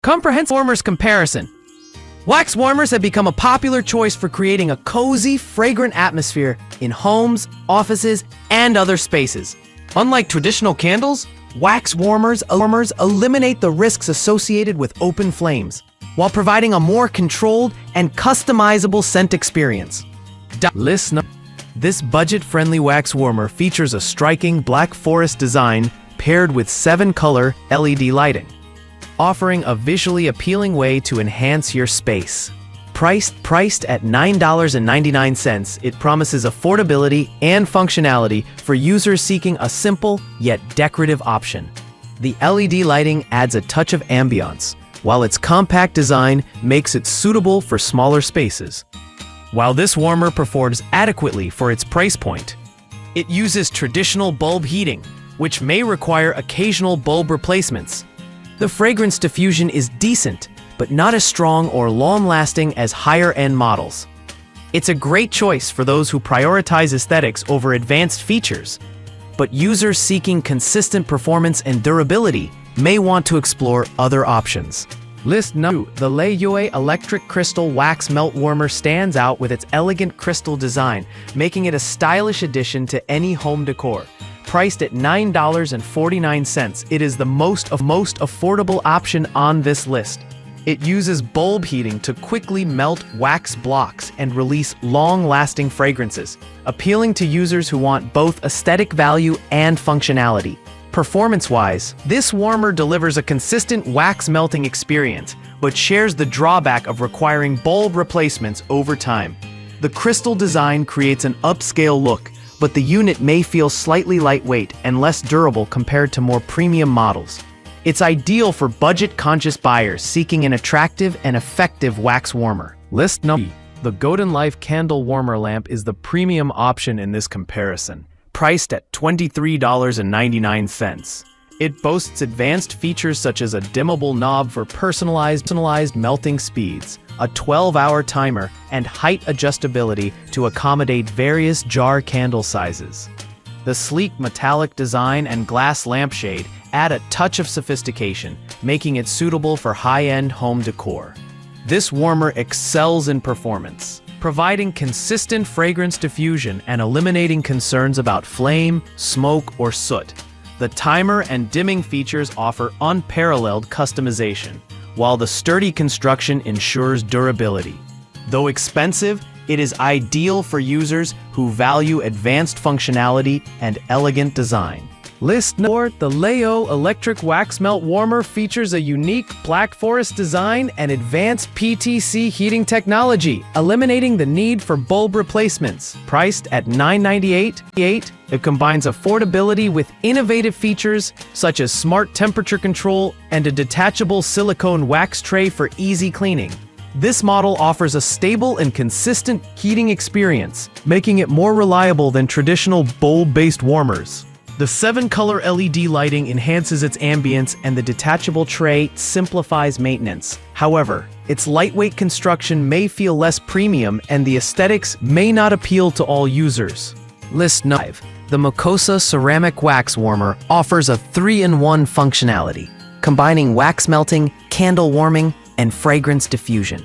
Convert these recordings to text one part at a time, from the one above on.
Comprehensive warmers comparison. Wax warmers have become a popular choice for creating a cozy, fragrant atmosphere in homes, offices, and other spaces. Unlike traditional candles, wax warmers eliminate the risks associated with open flames, while providing a more controlled and customizable scent experience. This budget-friendly wax warmer features a striking black forest design paired with 7-color LED lighting, offering a visually appealing way to enhance your space. Priced at $9.99, it promises affordability and functionality for users seeking a simple yet decorative option. The LED lighting adds a touch of ambiance, while its compact design makes it suitable for smaller spaces. While this warmer performs adequately for its price point, it uses traditional bulb heating, which may require occasional bulb replacements. The fragrance diffusion is decent, but not as strong or long-lasting as higher-end models. It's a great choice for those who prioritize aesthetics over advanced features, but users seeking consistent performance and durability may want to explore other options. List No. The Leoy Electric Crystal Wax Melt Warmer stands out with its elegant crystal design, making it a stylish addition to any home decor. Priced at $9.49, it is the most affordable option on this list. It uses bulb heating to quickly melt wax blocks and release long-lasting fragrances, appealing to users who want both aesthetic value and functionality. Performance-wise, this warmer delivers a consistent wax melting experience, but shares the drawback of requiring bulb replacements over time. The crystal design creates an upscale look, but the unit may feel slightly lightweight and less durable compared to more premium models. It's ideal for budget-conscious buyers seeking an attractive and effective wax warmer. List No. The Golden Life Candle Warmer Lamp is the premium option in this comparison. Priced at $23.99. It boasts advanced features such as a dimmable knob for personalized melting speeds, a 12-hour timer, and height adjustability to accommodate various jar candle sizes. The sleek metallic design and glass lampshade add a touch of sophistication, making it suitable for high-end home decor. This warmer excels in performance, providing consistent fragrance diffusion and eliminating concerns about flame, smoke, or soot. The timer and dimming features offer unparalleled customization, while the sturdy construction ensures durability. Though expensive, it is ideal for users who value advanced functionality and elegant design. List No. The Lao Electric Wax Melt Warmer features a unique black forest design and advanced PTC heating technology, eliminating the need for bulb replacements. Priced at $9.98, it combines affordability with innovative features such as smart temperature control and a detachable silicone wax tray for easy cleaning. This model offers a stable and consistent heating experience, making it more reliable than traditional bulb-based warmers. The 7-color LED lighting enhances its ambience, and the detachable tray simplifies maintenance. However, its lightweight construction may feel less premium, and the aesthetics may not appeal to all users. List No. The Makosa Ceramic Wax Warmer offers a 3-in-1 functionality, combining wax melting, candle warming, and fragrance diffusion.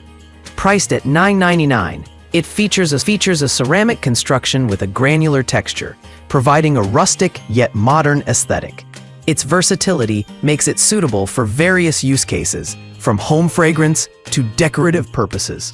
Priced at $9.99, it features a ceramic construction with a granular texture, providing a rustic yet modern aesthetic. Its versatility makes it suitable for various use cases, from home fragrance to decorative purposes.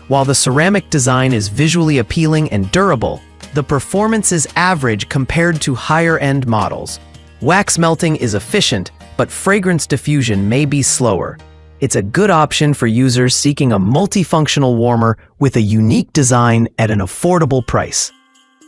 While the ceramic design is visually appealing and durable, the performance is average compared to higher-end models. Wax melting is efficient, but fragrance diffusion may be slower. It's a good option for users seeking a multifunctional warmer with a unique design at an affordable price.